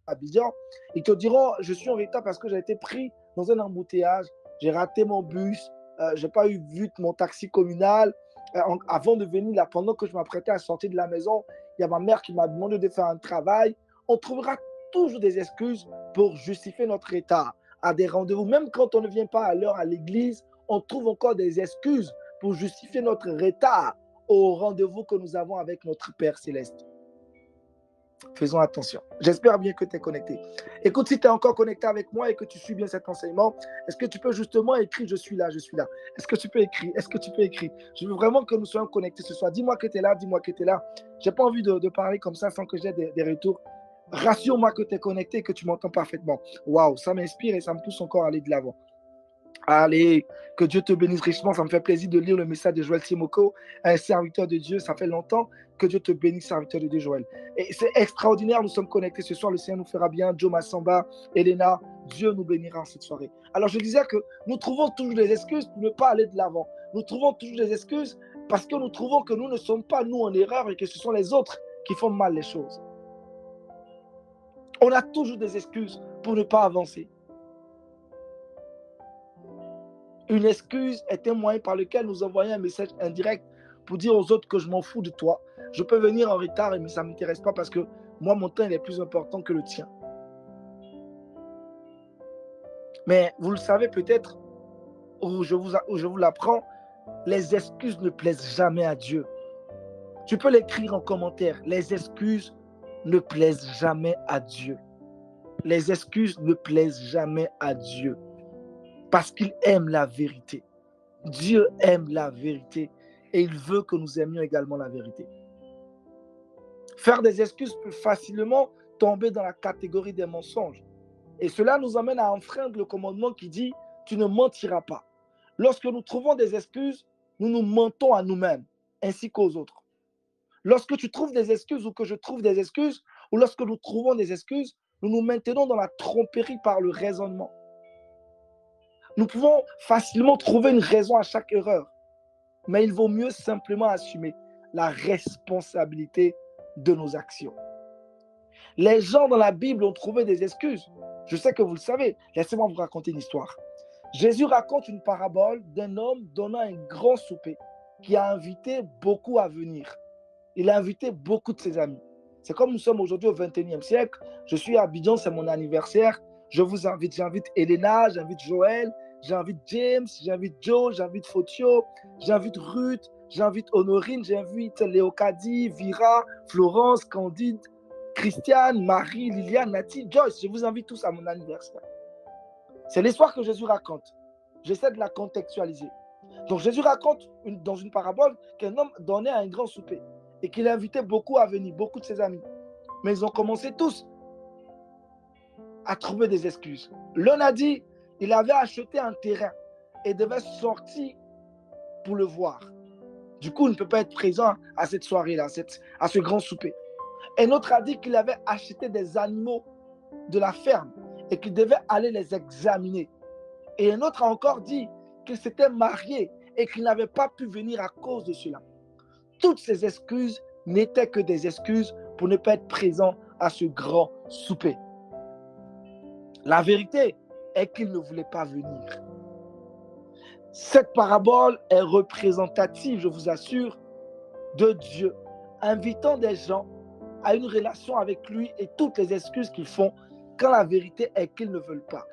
Abidjan, ils te diront, je suis en retard parce que j'ai été pris dans un embouteillage, j'ai raté mon bus, je n'ai pas eu vu mon taxi communal. Avant de venir là, pendant que je m'apprêtais à sortir de la maison, il y a ma mère qui m'a demandé de faire un travail. On trouvera toujours des excuses pour justifier notre retard à des rendez-vous. Même quand on ne vient pas à l'heure à l'église, on trouve encore des excuses pour justifier notre retard au rendez-vous que nous avons avec notre Père Céleste. Faisons attention. J'espère bien que tu es connecté. Écoute, si tu es encore connecté avec moi et que tu suis bien cet enseignement, est-ce que tu peux justement écrire « Je suis là, je suis là ». Est-ce que tu peux écrire? Est-ce que tu peux écrire? Je veux vraiment que nous soyons connectés ce soir. Dis-moi que tu es là, dis-moi que tu es là. Je n'ai pas envie de parler comme ça sans que j'ai des retours. Rassure-moi que tu es connecté et que tu m'entends parfaitement. Waouh, ça m'inspire et ça me pousse encore à aller de l'avant. Allez, que Dieu te bénisse richement. Ça me fait plaisir de lire le message de Joël Timoko, un serviteur de Dieu. Ça fait longtemps. Que Dieu te bénisse, serviteur de Dieu, Joël. Et c'est extraordinaire. Nous sommes connectés ce soir. Le Seigneur nous fera bien. Joe Massamba, Elena, Dieu nous bénira en cette soirée. Alors, je disais que nous trouvons toujours des excuses pour ne pas aller de l'avant. Nous trouvons toujours des excuses parce que nous trouvons que nous ne sommes pas nous en erreur et que ce sont les autres qui font mal les choses. On a toujours des excuses pour ne pas avancer. Une excuse est un moyen par lequel nous envoyons un message indirect pour dire aux autres que je m'en fous de toi. Je peux venir en retard, mais ça ne m'intéresse pas parce que moi, mon temps il est plus important que le tien. Mais vous le savez peut-être, ou je vous l'apprends, les excuses ne plaisent jamais à Dieu. Tu peux l'écrire en commentaire. Les excuses ne plaisent jamais à Dieu. Les excuses ne plaisent jamais à Dieu. Parce qu'il aime la vérité. Dieu aime la vérité et il veut que nous aimions également la vérité. Faire des excuses peut facilement tomber dans la catégorie des mensonges. Et cela nous amène à enfreindre le commandement qui dit « Tu ne mentiras pas ». Lorsque nous trouvons des excuses, nous nous mentons à nous-mêmes ainsi qu'aux autres. Lorsque tu trouves des excuses ou que je trouve des excuses, ou lorsque nous trouvons des excuses, nous nous maintenons dans la tromperie par le raisonnement. Nous pouvons facilement trouver une raison à chaque erreur, mais il vaut mieux simplement assumer la responsabilité de nos actions. Les gens dans la Bible ont trouvé des excuses. Je sais que vous le savez. Laissez-moi vous raconter une histoire. Jésus raconte une parabole d'un homme donnant un grand souper qui a invité beaucoup à venir. Il a invité beaucoup de ses amis. C'est comme nous sommes aujourd'hui au 21e siècle. Je suis à Abidjan, c'est mon anniversaire. Je vous invite, j'invite Elena, j'invite Joël, j'invite James, j'invite Joe, j'invite Fotio, j'invite Ruth, j'invite Honorine, j'invite Léocadie, Vira, Florence, Candide, Christiane, Marie, Liliane, Nati, Joyce. Je vous invite tous à mon anniversaire. C'est l'histoire que Jésus raconte. J'essaie de la contextualiser. Donc Jésus raconte dans une parabole qu'un homme donnait un grand souper et qu'il invitait beaucoup à venir, beaucoup de ses amis. Mais ils ont commencé tous à trouver des excuses. L'un a dit il avait acheté un terrain et devait sortir pour le voir. Du coup, il ne peut pas être présent à cette soirée-là, à ce grand souper. Un autre a dit qu'il avait acheté des animaux de la ferme et qu'il devait aller les examiner. Et un autre a encore dit qu'il s'était marié et qu'il n'avait pas pu venir à cause de cela. Toutes ces excuses n'étaient que des excuses pour ne pas être présent à ce grand souper. La vérité est qu'il ne voulait pas venir. Cette parabole est représentative, je vous assure, de Dieu, invitant des gens à une relation avec lui et toutes les excuses qu'ils font quand la vérité est qu'ils ne veulent pas.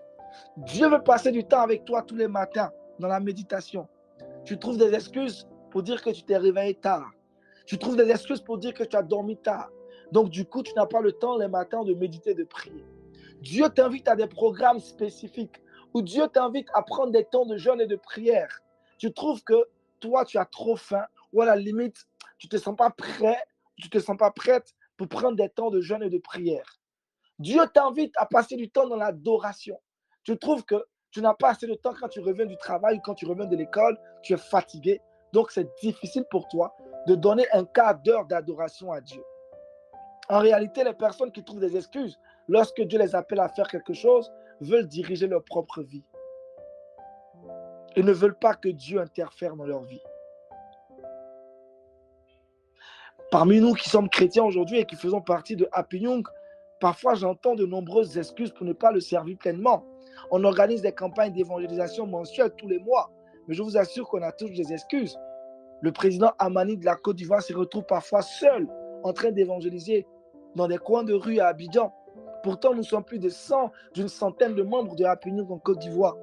Dieu veut passer du temps avec toi tous les matins dans la méditation. Tu trouves des excuses pour dire que tu t'es réveillé tard. Tu trouves des excuses pour dire que tu as dormi tard. Donc du coup, tu n'as pas le temps les matins de méditer, de prier. Dieu t'invite à des programmes spécifiques où Dieu t'invite à prendre des temps de jeûne et de prière. Tu trouves que toi, tu as trop faim ou à la limite, tu ne te sens pas prêt, tu ne te sens pas prête pour prendre des temps de jeûne et de prière. Dieu t'invite à passer du temps dans l'adoration. Tu trouves que tu n'as pas assez de temps quand tu reviens du travail ou quand tu reviens de l'école, tu es fatigué. Donc, c'est difficile pour toi de donner un quart d'heure d'adoration à Dieu. En réalité, les personnes qui trouvent des excuses, lorsque Dieu les appelle à faire quelque chose, veulent diriger leur propre vie. Ils ne veulent pas que Dieu interfère dans leur vie. Parmi nous qui sommes chrétiens aujourd'hui et qui faisons partie de Happy Young, Parfois, j'entends de nombreuses excuses pour ne pas le servir pleinement. On organise des campagnes d'évangélisation mensuelles tous les mois, mais je vous assure qu'on a tous des excuses. Le président Amani de la Côte d'Ivoire se retrouve parfois seul en train d'évangéliser dans des coins de rue à Abidjan. Pourtant, nous sommes plus de 100, d'une centaine de membres de Happy New en Côte d'Ivoire.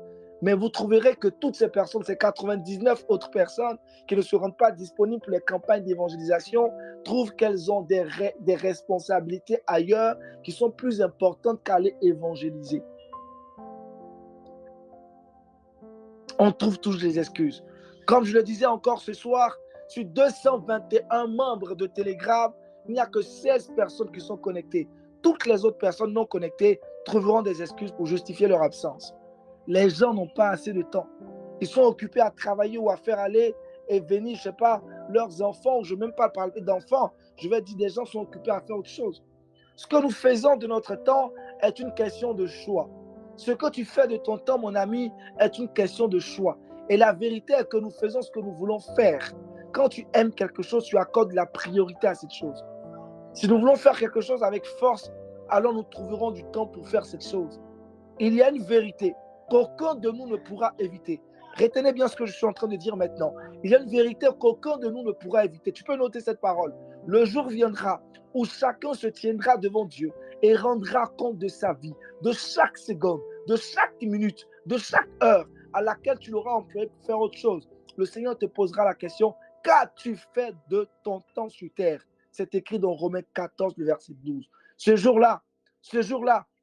Mais vous trouverez que toutes ces personnes, ces 99 autres personnes qui ne se rendent pas disponibles pour les campagnes d'évangélisation, trouvent qu'elles ont des responsabilités ailleurs qui sont plus importantes qu'aller évangéliser. On trouve tous des excuses. Comme je le disais encore ce soir, sur 221 membres de Telegram, il n'y a que 16 personnes qui sont connectées. Toutes les autres personnes non connectées trouveront des excuses pour justifier leur absence. Les gens n'ont pas assez de temps. Ils sont occupés à travailler ou à faire aller et venir, je ne sais pas, leurs enfants. Je ne veux même pas parler d'enfants. Je vais dire des gens sont occupés à faire autre chose. Ce que nous faisons de notre temps est une question de choix. Ce que tu fais de ton temps, mon ami, est une question de choix. Et la vérité est que nous faisons ce que nous voulons faire. Quand tu aimes quelque chose, tu accordes la priorité à cette chose. Si nous voulons faire quelque chose avec force, alors nous trouverons du temps pour faire cette chose. Il y a une vérité qu'aucun de nous ne pourra éviter. Retenez bien ce que je suis en train de dire maintenant. Il y a une vérité qu'aucun de nous ne pourra éviter. Tu peux noter cette parole. Le jour viendra où chacun se tiendra devant Dieu et rendra compte de sa vie, de chaque seconde, de chaque minute, de chaque heure à laquelle tu l'auras employé pour faire autre chose. Le Seigneur te posera la question, qu'as-tu fait de ton temps sur terre? C'est écrit dans Romains 14, le verset 12. Ce jour-là,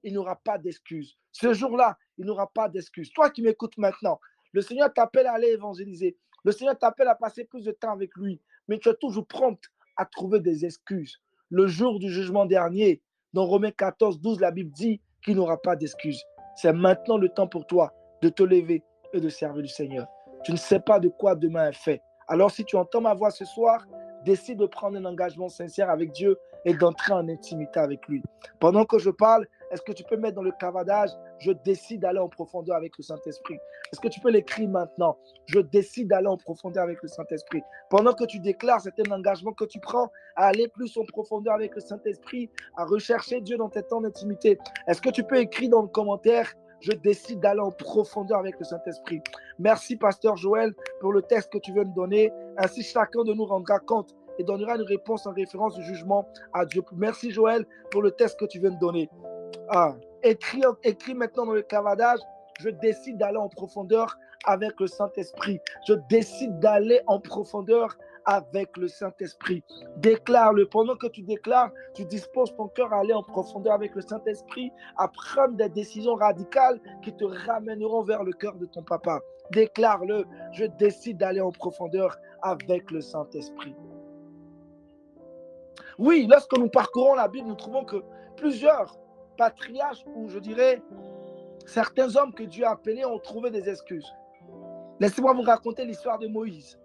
il n'y aura pas d'excuses. Ce jour-là, il n'y aura pas d'excuses. Toi qui m'écoutes maintenant, le Seigneur t'appelle à aller évangéliser. Le Seigneur t'appelle à passer plus de temps avec lui. Mais tu es toujours prompte à trouver des excuses. Le jour du jugement dernier, dans Romains 14, 12, la Bible dit qu'il n'y aura pas d'excuses. C'est maintenant le temps pour toi de te lever et de servir le Seigneur. Tu ne sais pas de quoi demain est fait. Alors si tu entends ma voix ce soir, décide de prendre un engagement sincère avec Dieu et d'entrer en intimité avec lui. Pendant que je parle, est-ce que tu peux mettre dans le cavadage, je décide d'aller en profondeur avec le Saint-Esprit? Est-ce que tu peux l'écrire maintenant? Je décide d'aller en profondeur avec le Saint-Esprit. Pendant que tu déclares, c'est un engagement que tu prends à aller plus en profondeur avec le Saint-Esprit, à rechercher Dieu dans tes temps d'intimité. Est-ce que tu peux écrire dans le commentaire, je décide d'aller en profondeur avec le Saint-Esprit? Merci, Pasteur Joël, pour le texte que tu viens de donner. Ainsi, chacun de nous rendra compte et donnera une réponse en référence du jugement à Dieu. Merci, Joël, pour le texte que tu viens de donner. Écris maintenant dans le clavardage, je décide d'aller en profondeur avec le Saint-Esprit. Je décide d'aller en profondeur avec le Saint-Esprit. Déclare-le. Pendant que tu déclares, tu disposes ton cœur à aller en profondeur avec le Saint-Esprit, à prendre des décisions radicales qui te ramèneront vers le cœur de ton papa. Déclare-le. Je décide d'aller en profondeur avec le Saint-Esprit. Oui, lorsque nous parcourons la Bible, nous trouvons que plusieurs patriarches, ou je dirais certains hommes que Dieu a appelés, ont trouvé des excuses. Laissez-moi vous raconter l'histoire de Moïse.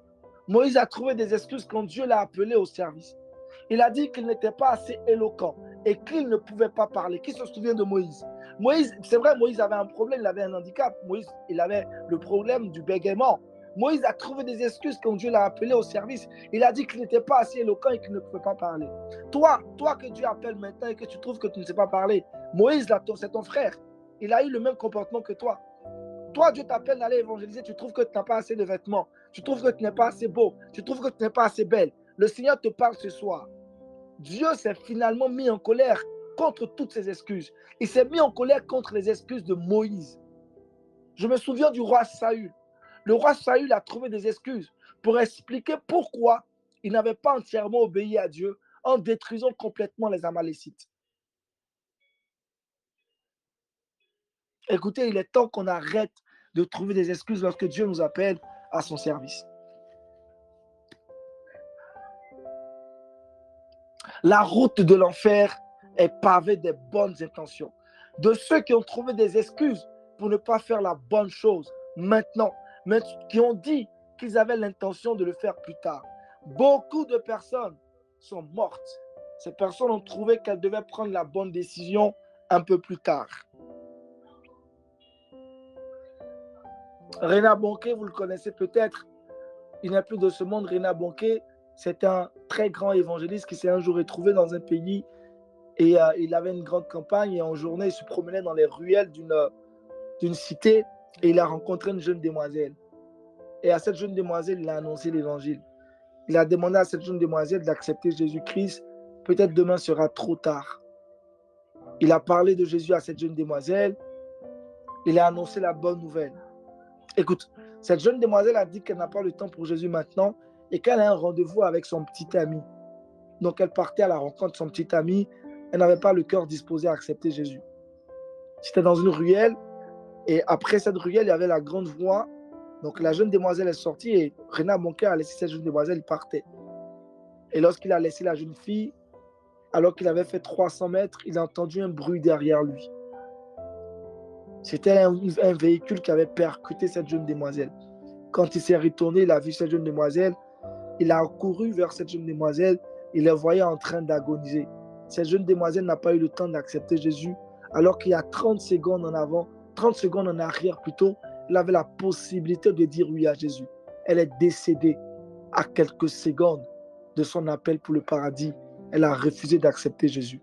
Moïse a trouvé des excuses quand Dieu l'a appelé au service. Il a dit qu'il n'était pas assez éloquent et qu'il ne pouvait pas parler. Qui se souvient de Moïse? Moïse, c'est vrai, Moïse avait un problème, il avait un handicap. Moïse, il avait le problème du bégaiement. Moïse a trouvé des excuses quand Dieu l'a appelé au service. Il a dit qu'il n'était pas assez éloquent et qu'il ne pouvait pas parler. Toi que Dieu appelle maintenant et que tu trouves que tu ne sais pas parler, Moïse, là, c'est ton frère. Il a eu le même comportement que toi. Toi, Dieu t'appelle d'aller évangéliser, tu trouves que tu n'as pas assez de vêtements. Tu trouves que tu n'es pas assez beau. Tu trouves que tu n'es pas assez belle. Le Seigneur te parle ce soir. Dieu s'est finalement mis en colère contre toutes ces excuses. Il s'est mis en colère contre les excuses de Moïse. Je me souviens du roi Saül. Le roi Saül a trouvé des excuses pour expliquer pourquoi il n'avait pas entièrement obéi à Dieu en détruisant complètement les Amalécites. Écoutez, il est temps qu'on arrête de trouver des excuses lorsque Dieu nous appelle à son service. La route de l'enfer est pavée des bonnes intentions. De ceux qui ont trouvé des excuses pour ne pas faire la bonne chose maintenant, mais qui ont dit qu'ils avaient l'intention de le faire plus tard. Beaucoup de personnes sont mortes. Ces personnes ont trouvé qu'elles devaient prendre la bonne décision un peu plus tard. Reinhard Bonnke, vous le connaissez peut-être. Il n'est plus de ce monde. Reinhard Bonnke, c'est un très grand évangéliste qui s'est un jour retrouvé dans un pays Et il avait une grande campagne et en journée, il se promenait dans les ruelles d'une cité et il a rencontré une jeune demoiselle. Et à cette jeune demoiselle, il a annoncé l'évangile. Il a demandé à cette jeune demoiselle d'accepter Jésus-Christ. Peut-être demain sera trop tard. Il a parlé de Jésus à cette jeune demoiselle. Il a annoncé la bonne nouvelle. Écoute, cette jeune demoiselle a dit qu'elle n'a pas le temps pour Jésus maintenant et qu'elle a un rendez-vous avec son petit ami. Donc elle partait à la rencontre de son petit ami. Elle n'avait pas le cœur disposé à accepter Jésus. C'était dans une ruelle et après cette ruelle, il y avait la grande voie. Donc la jeune demoiselle est sortie et Renard Bonquet a laissé cette jeune demoiselle, il partait. Et lorsqu'il a laissé la jeune fille, alors qu'il avait fait 300 mètres, il a entendu un bruit derrière lui. C'était un véhicule qui avait percuté cette jeune demoiselle. Quand il s'est retourné, il a vu cette jeune demoiselle. Il a couru vers cette jeune demoiselle. Il la voyait en train d'agoniser. Cette jeune demoiselle n'a pas eu le temps d'accepter Jésus, alors qu'il y a 30 secondes en avant, 30 secondes en arrière plutôt, elle avait la possibilité de dire oui à Jésus. Elle est décédée à quelques secondes de son appel pour le paradis. Elle a refusé d'accepter Jésus.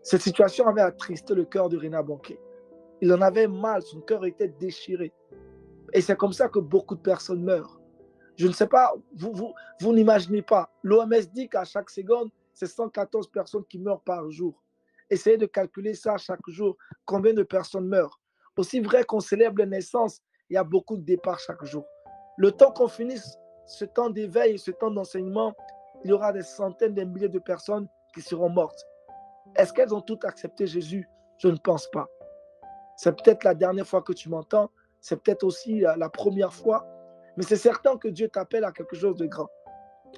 Cette situation avait attristé le cœur de Renard Bonquet. Il en avait mal, son cœur était déchiré. Et c'est comme ça que beaucoup de personnes meurent. Je ne sais pas, vous n'imaginez pas. L'OMS dit qu'à chaque seconde, c'est 114 personnes qui meurent par jour. Essayez de calculer ça chaque jour, combien de personnes meurent. Aussi vrai qu'on célèbre les naissances, il y a beaucoup de départs chaque jour. Le temps qu'on finisse ce temps d'éveil, ce temps d'enseignement, il y aura des centaines de milliers de personnes qui seront mortes. Est-ce qu'elles ont toutes accepté Jésus? Je ne pense pas. C'est peut-être la dernière fois que tu m'entends, c'est peut-être aussi la première fois, mais c'est certain que Dieu t'appelle à quelque chose de grand.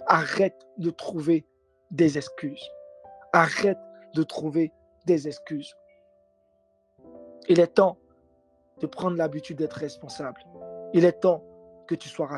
Arrête de trouver des excuses. Arrête de trouver des excuses. Il est temps de prendre l'habitude d'être responsable. Il est temps que tu sois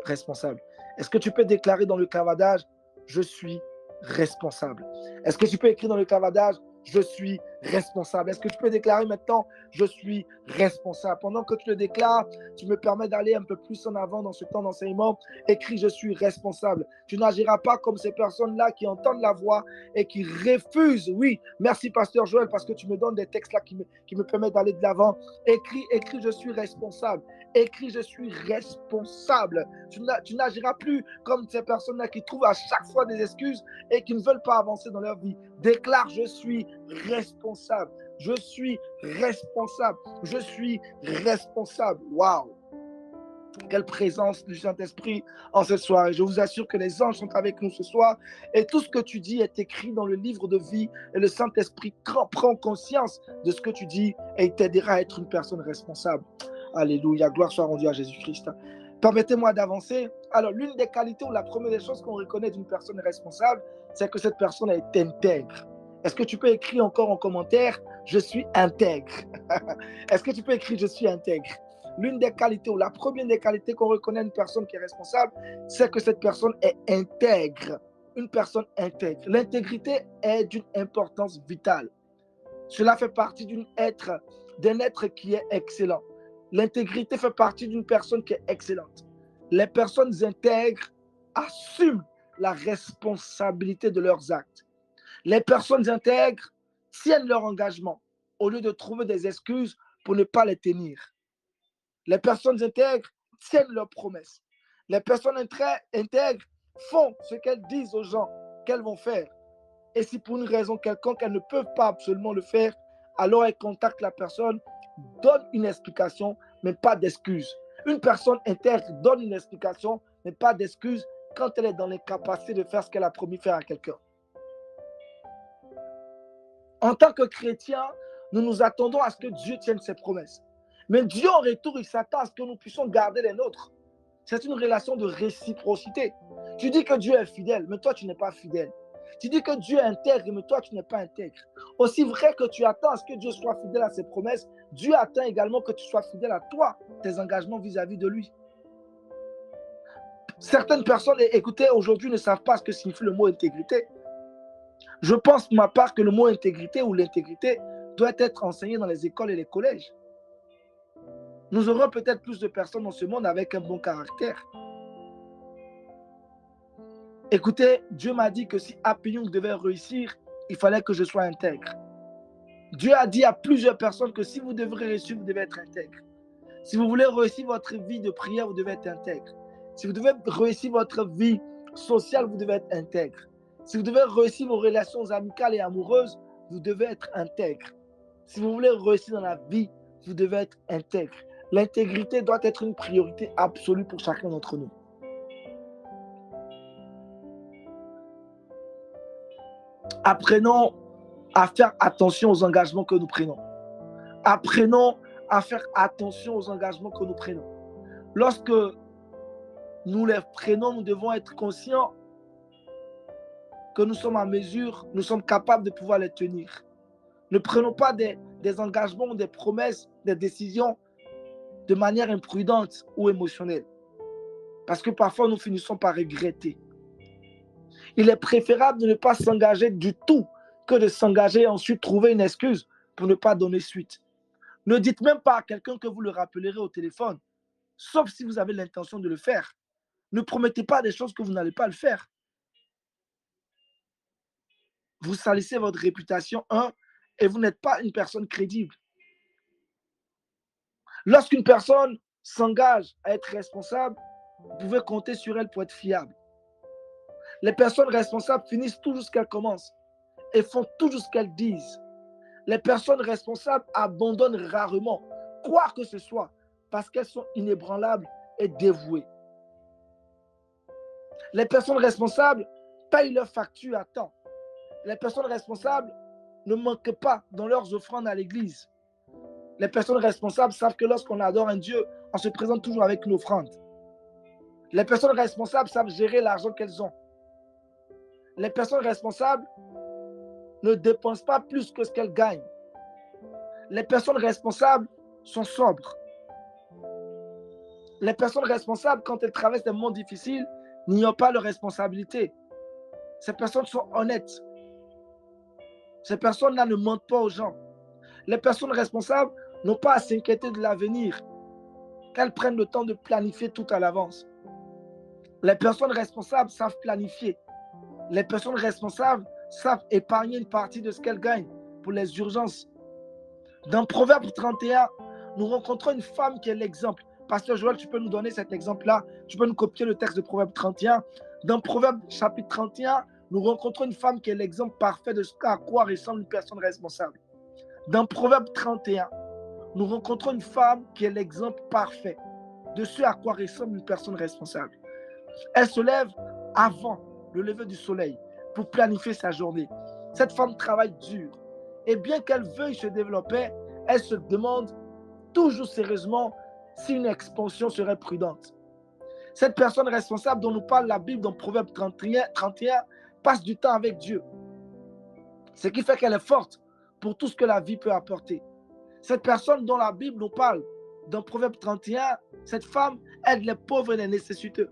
responsable. Est-ce que tu peux déclarer dans le clavardage, je suis responsable? Est-ce que tu peux écrire dans le clavardage, je suis responsable? Est-ce que tu peux déclarer maintenant, je suis responsable? Pendant que tu le déclares, tu me permets d'aller un peu plus en avant dans ce temps d'enseignement. Écris, je suis responsable. Tu n'agiras pas comme ces personnes-là qui entendent la voix et qui refusent. Oui, merci Pasteur Joël, parce que tu me donnes des textes là qui me permettent d'aller de l'avant. Écris, je suis responsable. Écris, je suis responsable. Tu n'agiras plus comme ces personnes-là qui trouvent à chaque fois des excuses et qui ne veulent pas avancer dans leur vie. Déclare, je suis responsable. Je suis responsable. Je suis responsable. Waouh! Quelle présence du Saint-Esprit en cette soirée. Je vous assure que les anges sont avec nous ce soir et tout ce que tu dis est écrit dans le livre de vie et le Saint-Esprit prend conscience de ce que tu dis et il t'aidera à être une personne responsable. Alléluia, gloire soit rendue à Jésus-Christ. Permettez-moi d'avancer. Alors, l'une des qualités ou la première des choses qu'on reconnaît d'une personne responsable, c'est que cette personne est intègre. Est-ce que tu peux écrire encore en commentaire, je suis intègre? Est-ce que tu peux écrire, je suis intègre? L'une des qualités ou la première des qualités qu'on reconnaît une personne qui est responsable, c'est que cette personne est intègre. Une personne intègre. L'intégrité est d'une importance vitale. Cela fait partie d'un être qui est excellent. L'intégrité fait partie d'une personne qui est excellente. Les personnes intègres assument la responsabilité de leurs actes. Les personnes intègres tiennent leur engagement au lieu de trouver des excuses pour ne pas les tenir. Les personnes intègres tiennent leurs promesses. Les personnes intègres font ce qu'elles disent aux gens qu'elles vont faire. Et si pour une raison quelconque, elles ne peuvent pas absolument le faire, alors elles contactent la personne, donnent une explication, mais pas d'excuse. Une personne intègre donne une explication, mais pas d'excuse quand elle est dans les capacités de faire ce qu'elle a promis faire à quelqu'un. En tant que chrétiens, nous nous attendons à ce que Dieu tienne ses promesses. Mais Dieu, en retour, il s'attend à ce que nous puissions garder les nôtres. C'est une relation de réciprocité. Tu dis que Dieu est fidèle, mais toi, tu n'es pas fidèle. Tu dis que Dieu est intègre, mais toi, tu n'es pas intègre. Aussi vrai que tu attends à ce que Dieu soit fidèle à ses promesses, Dieu attend également que tu sois fidèle à toi, tes engagements vis-à-vis de lui. Certaines personnes, écoutez, aujourd'hui ne savent pas ce que signifie le mot intégrité. Je pense, pour ma part, que le mot intégrité ou l'intégrité doit être enseigné dans les écoles et les collèges. Nous aurons peut-être plus de personnes dans ce monde avec un bon caractère. Écoutez, Dieu m'a dit que si Happy Young devait réussir, il fallait que je sois intègre. Dieu a dit à plusieurs personnes que si vous devrez réussir, vous devez être intègre. Si vous voulez réussir votre vie de prière, vous devez être intègre. Si vous devez réussir votre vie sociale, vous devez être intègre. Si vous devez réussir vos relations amicales et amoureuses, vous devez être intègre. Si vous voulez réussir dans la vie, vous devez être intègre. L'intégrité doit être une priorité absolue pour chacun d'entre nous. Apprenons à faire attention aux engagements que nous prenons. Apprenons à faire attention aux engagements que nous prenons. Lorsque nous les prenons, nous devons être conscients que nous sommes en mesure, nous sommes capables de pouvoir les tenir. Ne prenons pas des engagements, des promesses, des décisions de manière imprudente ou émotionnelle. Parce que parfois, nous finissons par regretter. Il est préférable de ne pas s'engager du tout que de s'engager et ensuite trouver une excuse pour ne pas donner suite. Ne dites même pas à quelqu'un que vous le rappellerez au téléphone, sauf si vous avez l'intention de le faire. Ne promettez pas des choses que vous n'allez pas le faire. Vous salissez votre réputation, et vous n'êtes pas une personne crédible. Lorsqu'une personne s'engage à être responsable, vous pouvez compter sur elle pour être fiable. Les personnes responsables finissent toujours ce qu'elles commencent et font toujours ce qu'elles disent. Les personnes responsables abandonnent rarement quoi que ce soit parce qu'elles sont inébranlables et dévouées. Les personnes responsables payent leurs factures à temps. Les personnes responsables ne manquent pas dans leurs offrandes à l'église. Les personnes responsables savent que lorsqu'on adore un Dieu, on se présente toujours avec une offrande. Les personnes responsables savent gérer l'argent qu'elles ont. Les personnes responsables ne dépensent pas plus que ce qu'elles gagnent. Les personnes responsables sont sobres. Les personnes responsables, quand elles traversent des moments difficiles, n'ignorent pas leurs responsabilités. Ces personnes sont honnêtes. Ces personnes-là ne mentent pas aux gens. Les personnes responsables n'ont pas à s'inquiéter de l'avenir, qu'elles prennent le temps de planifier tout à l'avance. Les personnes responsables savent planifier. Les personnes responsables savent épargner une partie de ce qu'elles gagnent pour les urgences. Dans Proverbe 31, nous rencontrons une femme qui est l'exemple. Pasteur Joël, tu peux nous donner cet exemple-là? Tu peux nous copier le texte de Proverbe 31? Dans Proverbe chapitre 31, nous rencontrons une femme qui est l'exemple parfait de ce à quoi ressemble une personne responsable. Dans Proverbe 31, nous rencontrons une femme qui est l'exemple parfait de ce à quoi ressemble une personne responsable. Elle se lève avant le lever du soleil pour planifier sa journée. Cette femme travaille dur. Et bien qu'elle veuille se développer, elle se demande toujours sérieusement si une expansion serait prudente. Cette personne responsable dont nous parle la Bible dans Proverbe 31 passe du temps avec Dieu. Ce qui fait qu'elle est forte pour tout ce que la vie peut apporter. Cette personne dont la Bible nous parle dans Proverbe 31, cette femme aide les pauvres et les nécessiteux.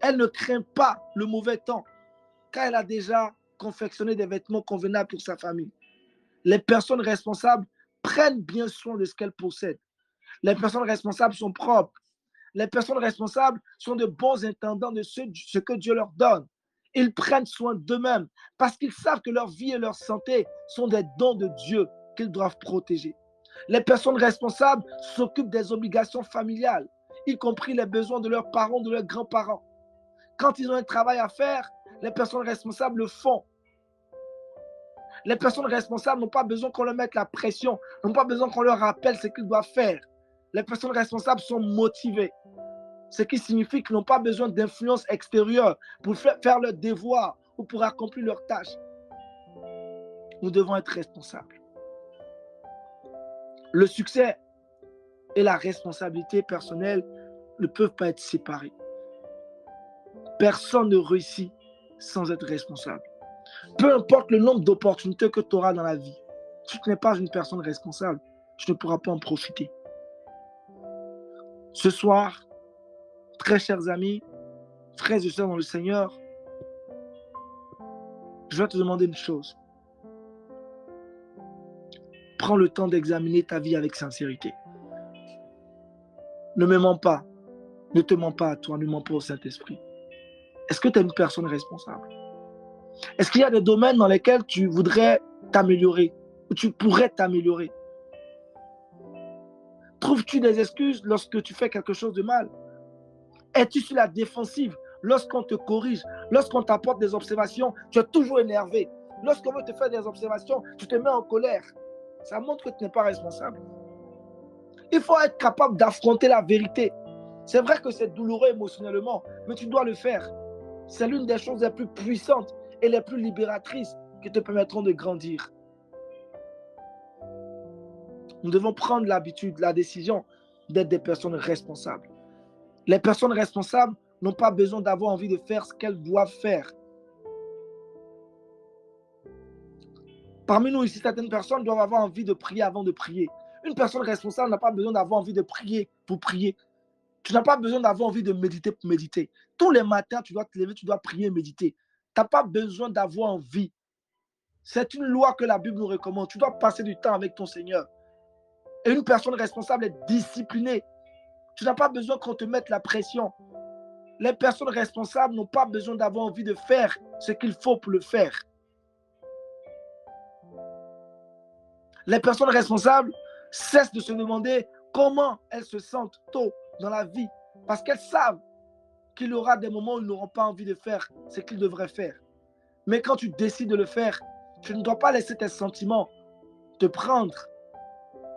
Elle ne craint pas le mauvais temps, car elle a déjà confectionné des vêtements convenables pour sa famille. Les personnes responsables prennent bien soin de ce qu'elles possèdent. Les personnes responsables sont propres. Les personnes responsables sont de bons intendants de ce que Dieu leur donne. Ils prennent soin d'eux-mêmes parce qu'ils savent que leur vie et leur santé sont des dons de Dieu qu'ils doivent protéger. Les personnes responsables s'occupent des obligations familiales, y compris les besoins de leurs parents, de leurs grands-parents. Quand ils ont un travail à faire, les personnes responsables le font. Les personnes responsables n'ont pas besoin qu'on leur mette la pression, n'ont pas besoin qu'on leur rappelle ce qu'ils doivent faire. Les personnes responsables sont motivées, ce qui signifie qu'ils n'ont pas besoin d'influence extérieure pour faire leur devoir ou pour accomplir leurs tâches. Nous devons être responsables. Le succès et la responsabilité personnelle ne peuvent pas être séparés. Personne ne réussit sans être responsable. Peu importe le nombre d'opportunités que tu auras dans la vie, si tu n'es pas une personne responsable, tu ne pourras pas en profiter. Ce soir, très chers amis, frères et sœurs dans le Seigneur, je vais te demander une chose. Prends le temps d'examiner ta vie avec sincérité. Ne me mens pas. Ne te mens pas à toi, ne mens pas au Saint-Esprit. Est-ce que tu es une personne responsable? Est-ce qu'il y a des domaines dans lesquels tu voudrais t'améliorer, ou tu pourrais t'améliorer? Trouves-tu des excuses lorsque tu fais quelque chose de mal? Es-tu sur la défensive lorsqu'on te corrige, lorsqu'on t'apporte des observations, tu es toujours énervé. Lorsqu'on veut te faire des observations, tu te mets en colère. Ça montre que tu n'es pas responsable. Il faut être capable d'affronter la vérité. C'est vrai que c'est douloureux émotionnellement, mais tu dois le faire. C'est l'une des choses les plus puissantes et les plus libératrices qui te permettront de grandir. Nous devons prendre l'habitude, la décision d'être des personnes responsables. Les personnes responsables n'ont pas besoin d'avoir envie de faire ce qu'elles doivent faire. Parmi nous ici, certaines personnes doivent avoir envie de prier avant de prier. Une personne responsable n'a pas besoin d'avoir envie de prier pour prier. Tu n'as pas besoin d'avoir envie de méditer pour méditer. Tous les matins, tu dois te lever, tu dois prier et méditer. Tu n'as pas besoin d'avoir envie. C'est une loi que la Bible nous recommande. Tu dois passer du temps avec ton Seigneur. Et une personne responsable est disciplinée. Tu n'as pas besoin qu'on te mette la pression. Les personnes responsables n'ont pas besoin d'avoir envie de faire ce qu'il faut pour le faire. Les personnes responsables cessent de se demander comment elles se sentent tôt dans la vie, parce qu'elles savent qu'il y aura des moments où ils n'auront pas envie de faire ce qu'ils devraient faire. Mais quand tu décides de le faire, tu ne dois pas laisser tes sentiments te prendre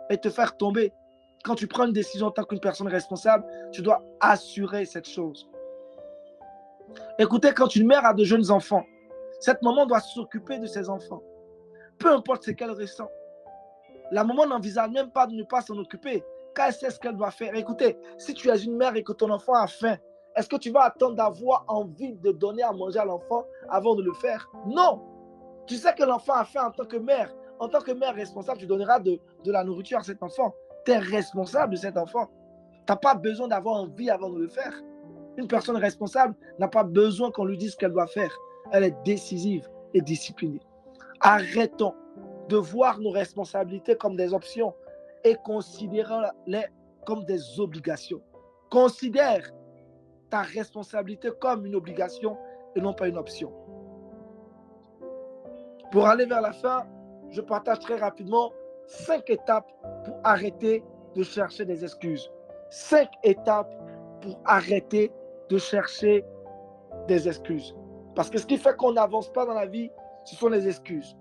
et te faire tomber. Quand tu prends une décision en tant qu'une personne responsable, tu dois assurer cette chose. Écoutez, quand une mère a de jeunes enfants, cette maman doit s'occuper de ses enfants. Peu importe ce qu'elle ressent. La maman n'envisage même pas de ne pas s'en occuper, car elle sait ce qu'elle doit faire. Écoutez, si tu es une mère et que ton enfant a faim, est-ce que tu vas attendre d'avoir envie de donner à manger à l'enfant avant de le faire? Non! Tu sais que l'enfant a faim en tant que mère. En tant que mère responsable, tu donneras de la nourriture à cet enfant. Tu es responsable de cet enfant. Tu n'as pas besoin d'avoir envie avant de le faire. Une personne responsable n'a pas besoin qu'on lui dise ce qu'elle doit faire. Elle est décisive et disciplinée. Arrêtons de voir nos responsabilités comme des options et considérons-les comme des obligations. Considère ta responsabilité comme une obligation et non pas une option. Pour aller vers la fin, je partage très rapidement 5 étapes pour arrêter de chercher des excuses. 5 étapes pour arrêter de chercher des excuses. Parce que ce qui fait qu'on n'avance pas dans la vie, ce sont les excuses.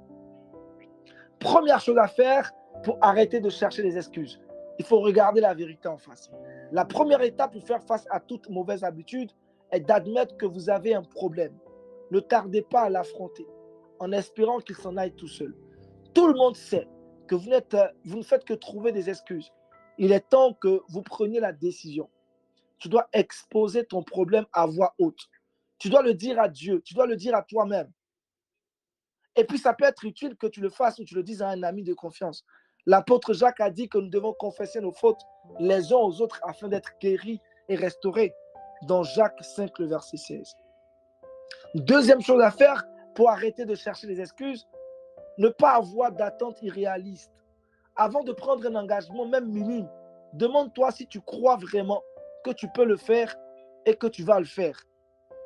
Première chose à faire pour arrêter de chercher des excuses, il faut regarder la vérité en face. La première étape pour faire face à toute mauvaise habitude est d'admettre que vous avez un problème. Ne tardez pas à l'affronter en espérant qu'il s'en aille tout seul. Tout le monde sait que vous ne faites que trouver des excuses. Il est temps que vous preniez la décision. Tu dois exposer ton problème à voix haute. Tu dois le dire à Dieu, tu dois le dire à toi-même. Et puis, ça peut être utile que tu le fasses ou tu le dises à un ami de confiance. L'apôtre Jacques a dit que nous devons confesser nos fautes les uns aux autres afin d'être guéris et restaurés. Dans Jacques 5, le verset 16. Deuxième chose à faire pour arrêter de chercher des excuses, ne pas avoir d'attente irréaliste. Avant de prendre un engagement, même minime, demande-toi si tu crois vraiment que tu peux le faire et que tu vas le faire.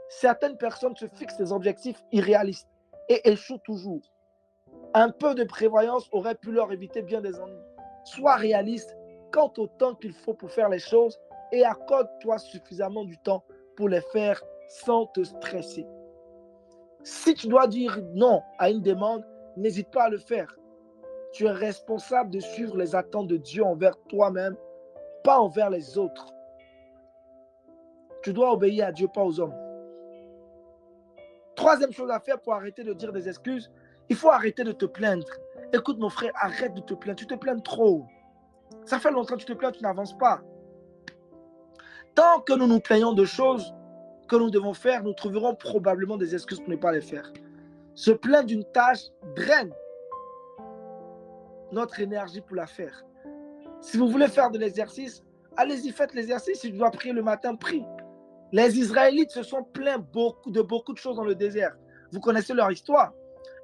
Certaines personnes se fixent des objectifs irréalistes et échouent toujours. Un peu de prévoyance aurait pu leur éviter bien des ennuis. Sois réaliste quant au temps qu'il faut pour faire les choses et accorde-toi suffisamment du temps pour les faire sans te stresser. Si tu dois dire non à une demande, n'hésite pas à le faire. Tu es responsable de suivre les attentes de Dieu envers toi-même, pas envers les autres. Tu dois obéir à Dieu, pas aux hommes. Troisième chose à faire pour arrêter de dire des excuses, il faut arrêter de te plaindre. Écoute mon frère, arrête de te plaindre. Tu te plains trop. Ça fait longtemps que tu te plains, tu n'avances pas. Tant que nous nous plaignons de choses que nous devons faire, nous trouverons probablement des excuses pour ne pas les faire. Se plaindre d'une tâche draine notre énergie pour la faire. Si vous voulez faire de l'exercice, allez-y, faites l'exercice. Si tu dois prier le matin, prie. Les Israélites se sont plaints de beaucoup de choses dans le désert. Vous connaissez leur histoire.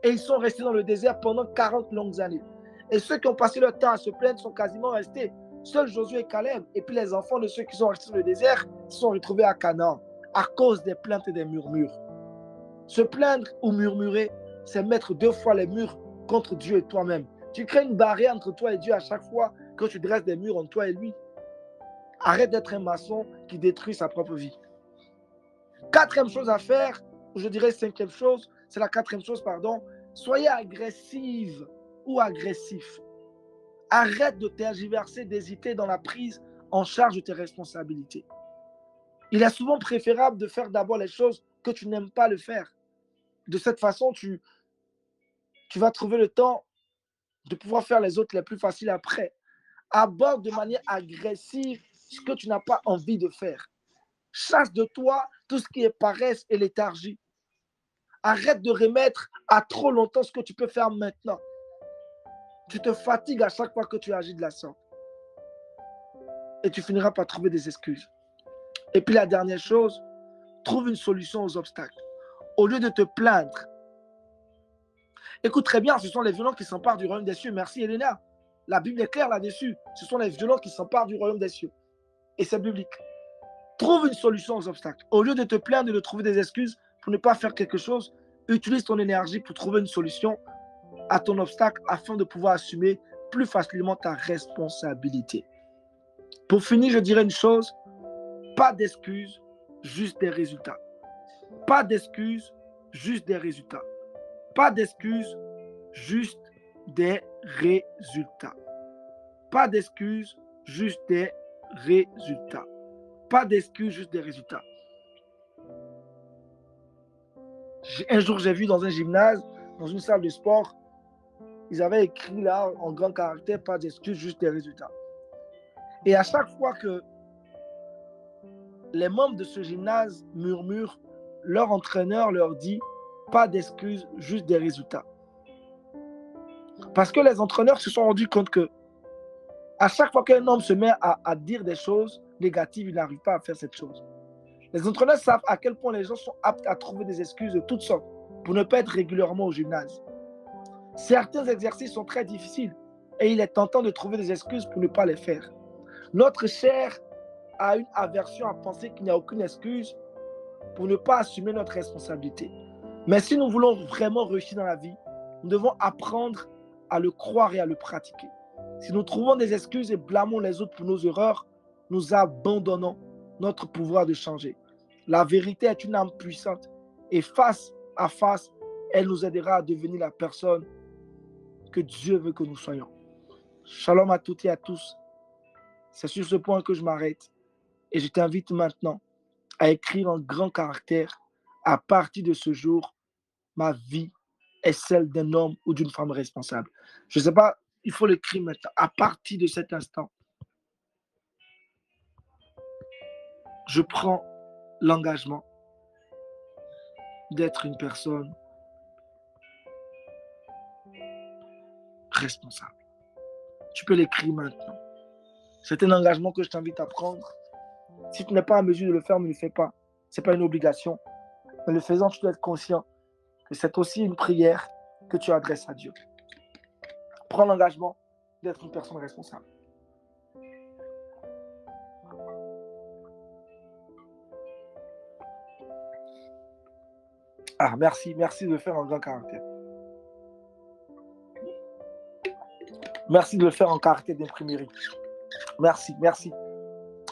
Et ils sont restés dans le désert pendant 40 longues années. Et ceux qui ont passé leur temps à se plaindre sont quasiment restés. Seuls Josué et Caleb, et puis les enfants de ceux qui sont restés dans le désert, se sont retrouvés à Canaan à cause des plaintes et des murmures. Se plaindre ou murmurer, c'est mettre 2 fois les murs contre Dieu et toi-même. Tu crées une barrière entre toi et Dieu à chaque fois que tu dresses des murs entre toi et lui. Arrête d'être un maçon qui détruit sa propre vie. 4e chose à faire, ou je dirais 5e chose, c'est la 4e chose, pardon. Soyez agressive ou agressif. Arrête de tergiverser, d'hésiter dans la prise en charge de tes responsabilités. Il est souvent préférable de faire d'abord les choses que tu n'aimes pas le faire. De cette façon, tu vas trouver le temps de pouvoir faire les autres les plus faciles après. Aborde de manière agressive ce que tu n'as pas envie de faire. Chasse de toi tout ce qui est paresse et léthargie. Arrête de remettre à trop longtemps ce que tu peux faire maintenant. Tu te fatigues à chaque fois que tu agis de la sorte. Et tu finiras par trouver des excuses. Et puis la dernière chose, trouve une solution aux obstacles. Au lieu de te plaindre, écoute très bien, ce sont les violents qui s'emparent du royaume des cieux. Merci Elena. La Bible est claire là-dessus. Ce sont les violents qui s'emparent du royaume des cieux. Et c'est biblique. Trouve une solution aux obstacles. Au lieu de te plaindre et de trouver des excuses pour ne pas faire quelque chose, utilise ton énergie pour trouver une solution à ton obstacle afin de pouvoir assumer plus facilement ta responsabilité. Pour finir, je dirais une chose, pas d'excuses, juste des résultats. Pas d'excuses, juste des résultats. Pas d'excuses, juste des résultats. Pas d'excuses, juste des résultats. Pas d'excuses, juste des résultats. Un jour, j'ai vu dans un gymnase, dans une salle de sport, ils avaient écrit là en grand caractère, pas d'excuses, juste des résultats. Et à chaque fois que les membres de ce gymnase murmurent, leur entraîneur leur dit pas d'excuses, juste des résultats. Parce que les entraîneurs se sont rendus compte que à chaque fois qu'un homme se met à dire des choses négatives, il n'arrive pas à faire cette chose. Les entraîneurs savent à quel point les gens sont aptes à trouver des excuses de toutes sortes pour ne pas être régulièrement au gymnase. Certains exercices sont très difficiles et il est tentant de trouver des excuses pour ne pas les faire. Notre chair a une aversion à penser qu'il n'y a aucune excuse pour ne pas assumer notre responsabilité. Mais si nous voulons vraiment réussir dans la vie, nous devons apprendre à le croire et à le pratiquer. Si nous trouvons des excuses et blâmons les autres pour nos erreurs, nous abandonnons notre pouvoir de changer. La vérité est une âme puissante et face à face, elle nous aidera à devenir la personne que Dieu veut que nous soyons. Shalom à toutes et à tous. C'est sur ce point que je m'arrête et je t'invite maintenant à écrire en grand caractère à partir de ce jour, ma vie est celle d'un homme ou d'une femme responsable. Je ne sais pas, il faut l'écrire maintenant. À partir de cet instant, je prends l'engagement d'être une personne responsable. Tu peux l'écrire maintenant. C'est un engagement que je t'invite à prendre. Si tu n'es pas en mesure de le faire, ne le fais pas. Ce n'est pas une obligation. Mais le faisant, tu dois être conscient que c'est aussi une prière que tu adresses à Dieu. Prends l'engagement d'être une personne responsable. Ah, merci de le faire en grand caractère. Merci de le faire en caractère d'imprimerie. Merci.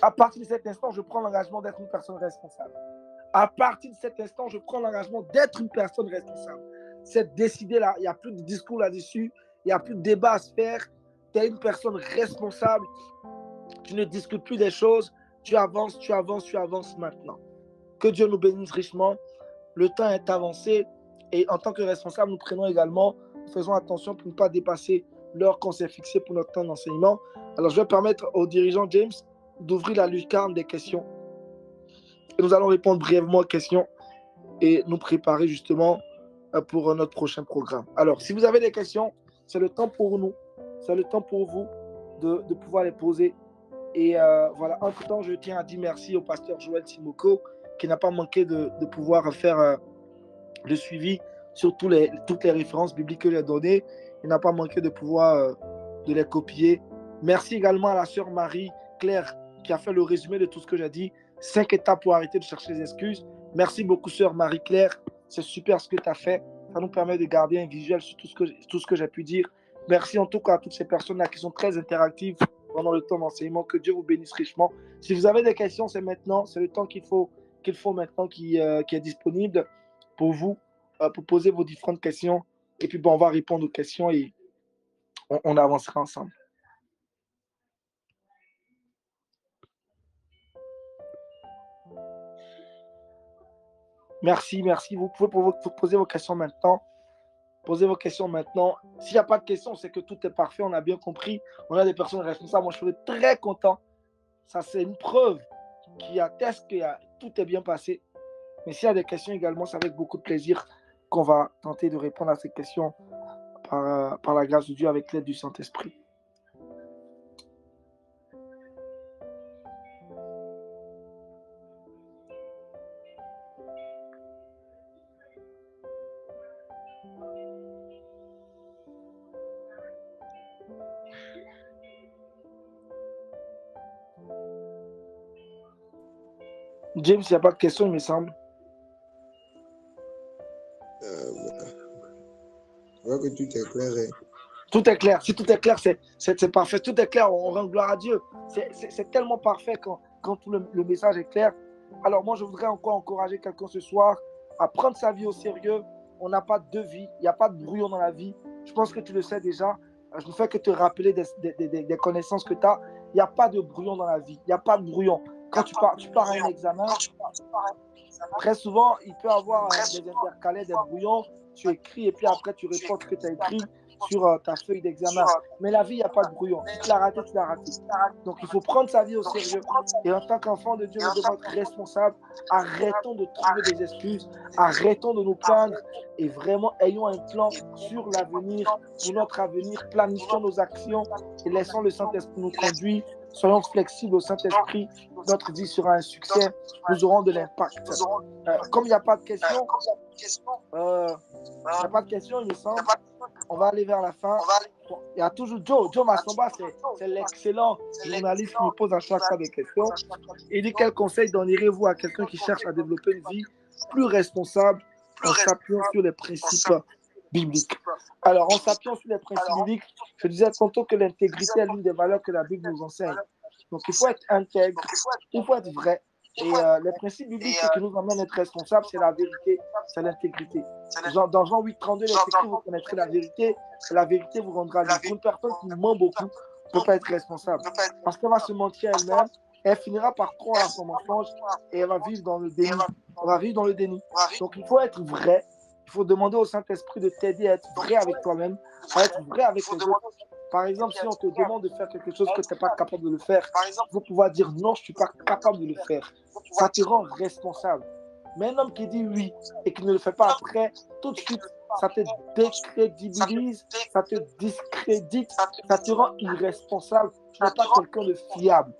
À partir de cet instant, je prends l'engagement d'être une personne responsable. À partir de cet instant, je prends l'engagement d'être une personne responsable. C'est décidé là, il n'y a plus de discours là-dessus, il n'y a plus de débat à se faire. Tu es une personne responsable, tu ne discutes plus des choses, tu avances maintenant. Que Dieu nous bénisse richement. Le temps est avancé et en tant que responsable, nous faisons attention pour ne pas dépasser l'heure qu'on s'est fixée pour notre temps d'enseignement. Alors, je vais permettre au dirigeant James d'ouvrir la lucarne des questions. Et nous allons répondre brièvement aux questions et nous préparer justement pour notre prochain programme. Alors, si vous avez des questions, c'est le temps pour nous, c'est le temps pour vous de pouvoir les poser. Et voilà, entre-temps, je tiens à dire merci au pasteur Joël Timoko qui n'a pas manqué de pouvoir faire le suivi sur toutes les références bibliques qu'il a données. Il n'a pas manqué de pouvoir de les copier. Merci également à la sœur Marie-Claire qui a fait le résumé de tout ce que j'ai dit. 5 étapes pour arrêter de chercher des excuses. Merci beaucoup, sœur Marie-Claire. C'est super ce que tu as fait. Ça nous permet de garder un visuel sur tout ce que j'ai pu dire. Merci en tout cas à toutes ces personnes-là qui sont très interactives pendant le temps d'enseignement. Que Dieu vous bénisse richement. Si vous avez des questions, c'est maintenant. C'est le temps qu'il faut maintenant qui est disponible pour vous, pour poser vos différentes questions. Et puis, bon, on va répondre aux questions et on avancera ensemble. Merci. Vous pouvez poser vos questions maintenant. Posez vos questions maintenant. S'il n'y a pas de questions, c'est que tout est parfait. On a bien compris. On a des personnes responsables. Moi, je suis très content. Ça, c'est une preuve qui atteste que tout est bien passé. Mais s'il y a des questions également, c'est avec beaucoup de plaisir qu'on va tenter de répondre à ces questions par la grâce de Dieu avec l'aide du Saint-Esprit. James, il n'y a pas de questions, il me semble. Je vois que tout est clair. Tout est clair. Si tout est clair, c'est parfait. Tout est clair. On rend gloire à Dieu. C'est tellement parfait quand tout le message est clair. Alors moi, je voudrais encore encourager quelqu'un ce soir à prendre sa vie au sérieux. On n'a pas de vie. Il n'y a pas de brouillon dans la vie. Je pense que tu le sais déjà. Je ne fais que te rappeler des connaissances que tu as. Il n'y a pas de brouillon dans la vie. Il n'y a pas de brouillon. Quand tu pars à un examen, très souvent, il peut y avoir des intercalés, des brouillons. Tu écris et puis après, tu réponds ce que tu as écrit sur ta feuille d'examen. Mais la vie, il n'y a pas de brouillon. Si tu l'as raté, tu l'as raté. Donc, il faut prendre sa vie au sérieux. Et en tant qu'enfant de Dieu, nous devons être responsables. Arrêtons de trouver des excuses. Arrêtons de nous plaindre. Et vraiment, ayons un plan sur l'avenir, pour notre avenir. Planifions nos actions et laissons le Saint-Esprit nous conduire. Soyons flexibles au Saint-Esprit. Notre vie sera un succès. Nous aurons de l'impact. Comme il n'y a pas de questions, il me semble. On va aller vers la fin. Bon, il y a toujours Joe Massamba, c'est l'excellent journaliste qui me pose à chaque fois des questions. Il dit: quel conseil donneriez-vous à quelqu'un qui cherche à développer une vie plus responsable en s'appuyant sur les principes bibliques? Alors, en s'appuyant sur les principes bibliques, je disais tantôt que l'intégrité est l'une des valeurs que la Bible nous enseigne. Donc, il faut être intègre, il faut être vrai. Et les principes bibliques qui nous emmènent à être responsables, c'est la vérité, c'est l'intégrité. Dans Jean 8,32, il est écrit: vous connaîtrez la vérité, et la vérité vous rendra libre. Une personne qui ment beaucoup ne peut pas être responsable. Parce qu'elle va se mentir elle-même, elle finira par croire à son mensonge et elle va vivre dans le déni. On va vivre dans le déni. Donc il faut être vrai. Il faut demander au Saint-Esprit de t'aider à être vrai avec toi-même, à être vrai avec les autres. Par exemple, si on te demande de faire quelque chose que tu n'es pas capable de le faire, il faut pouvoir dire non, je ne suis pas capable de le faire. Ça te rend responsable. Mais un homme qui dit oui et qui ne le fait pas après, tout de suite, ça te décrédibilise, ça te discrédite, ça te rend irresponsable. Tu n'es pas quelqu'un de fiable.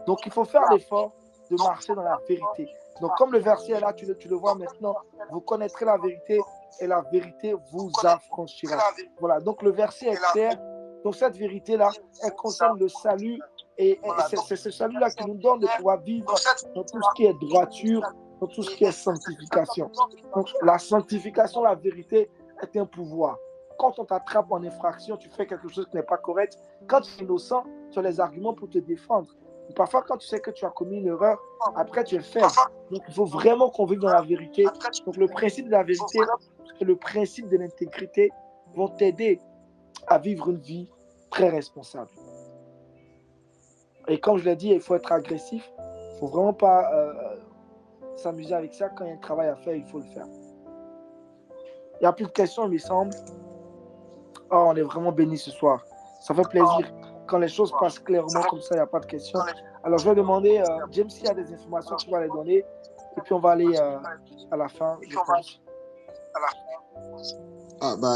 Donc, il faut faire l'effort de marcher dans la vérité. Donc, comme le verset est là, tu le vois maintenant, vous connaîtrez la vérité et la vérité vous affranchira. Voilà, donc le verset est clair. Donc, cette vérité-là, elle concerne le salut et c'est ce salut-là qui nous donne de pouvoir vivre dans tout ce qui est droiture, dans tout ce qui est sanctification. Donc, la sanctification, la vérité est un pouvoir. Quand on t'attrape en infraction, tu fais quelque chose qui n'est pas correct. Quand tu es innocent, tu as les arguments pour te défendre. Et parfois, quand tu sais que tu as commis une erreur, après tu es faible. Donc, il faut vraiment qu'on vive dans la vérité. Donc, le principe de la vérité et le principe de l'intégrité vont t'aider à vivre une vie très responsable. Et comme je l'ai dit, il faut être agressif. Il ne faut vraiment pas s'amuser avec ça. Quand il y a un travail à faire, il faut le faire. Il n'y a plus de questions, il me semble. Oh, on est vraiment bénis ce soir. Ça fait plaisir. Quand les choses passent clairement comme ça, il n'y a pas de questions. Alors, je vais demander, James, s'il y a des informations, tu vas les donner. Et puis, on va aller à la fin, je pense.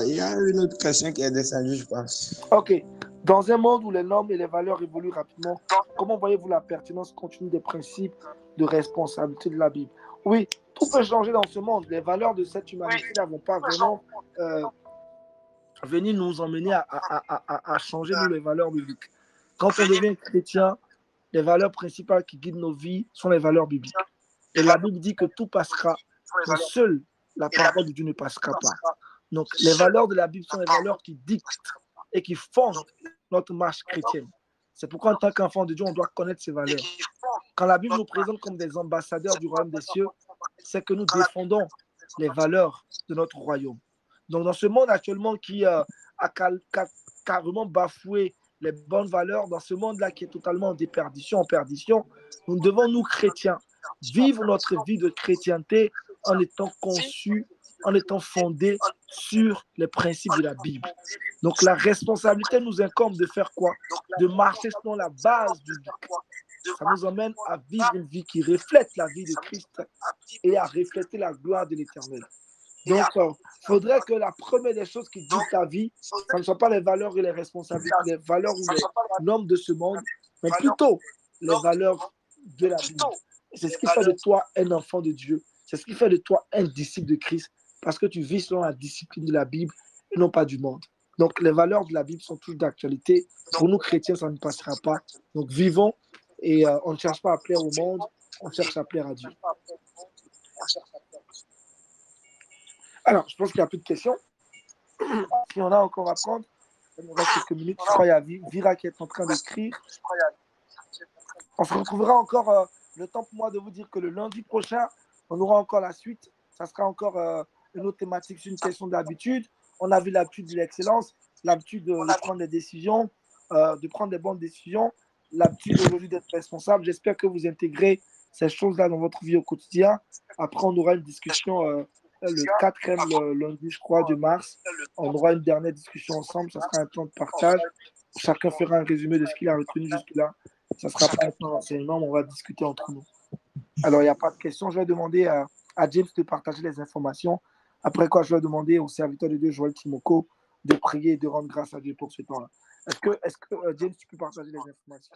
Il y a une autre question qui est descendue, je pense. OK. Dans un monde où les normes et les valeurs évoluent rapidement, comment voyez-vous la pertinence continue des principes de responsabilité de la Bible? Oui, tout peut changer dans ce monde. Les valeurs de cette humanité-là ne vont pas vraiment venir nous emmener à changer, nous, les valeurs bibliques. Quand on devient chrétien, les valeurs principales qui guident nos vies sont les valeurs bibliques. Et la Bible dit que tout passera, mais seul la parole de Dieu ne passera pas. Donc, les valeurs de la Bible sont les valeurs qui dictent et qui fondent notre marche chrétienne. C'est pourquoi, en tant qu'enfant de Dieu, on doit connaître ces valeurs. Quand la Bible nous présente comme des ambassadeurs du royaume des cieux, c'est que nous défendons les valeurs de notre royaume. Donc, dans ce monde actuellement qui a carrément bafoué les bonnes valeurs, dans ce monde-là qui est totalement en déperdition, en perdition, nous devons, nous chrétiens, vivre notre vie de chrétienté en étant conçus, en étant fondés sur les principes de la Bible. Donc la responsabilité nous incombe de faire quoi? De marcher selon la base du livre. Ça nous emmène à vivre une vie qui reflète la vie de Christ et à refléter la gloire de l'Éternel. Donc, il faudrait que la première des choses qui dit ta vie, ça ne soit pas les valeurs et les responsabilités, les valeurs ou les normes de ce monde, mais plutôt les valeurs de la Bible. C'est ce qui fait de toi un enfant de Dieu. C'est ce qui fait de toi un disciple de Christ, parce que tu vis selon la discipline de la Bible et non pas du monde. Donc, les valeurs de la Bible sont toujours d'actualité. Pour nous, chrétiens, ça ne passera pas. Donc, vivons et on ne cherche pas à plaire au monde, on cherche à plaire à Dieu. Alors, je pense qu'il n'y a plus de questions. Si on a encore à prendre, il nous reste quelques minutes. Je crois qu'il y a Vira qui est en train d'écrire. On se retrouvera encore, le temps pour moi de vous dire que le lundi prochain, on aura encore la suite. Ça sera encore une autre thématique sur une question d'habitude. On a vu l'habitude de l'excellence, l'habitude de prendre des décisions, de prendre des bonnes décisions, l'habitude aujourd'hui d'être responsable. J'espère que vous intégrez ces choses-là dans votre vie au quotidien. Après, on aura une discussion le 4e lundi, je crois, de mars. On aura une dernière discussion ensemble. Ça sera un temps de partage. Chacun fera un résumé de ce qu'il a retenu jusque-là. Ça ne sera pas un temps d'enseignement, mais on va discuter entre nous. Alors, il n'y a pas de questions. Je vais demander à James de partager les informations. Après quoi, je vais demander au serviteur de Dieu, Joël Timoko, de prier et de rendre grâce à Dieu pour ce temps-là. Est-ce que James, tu peux partager les informations?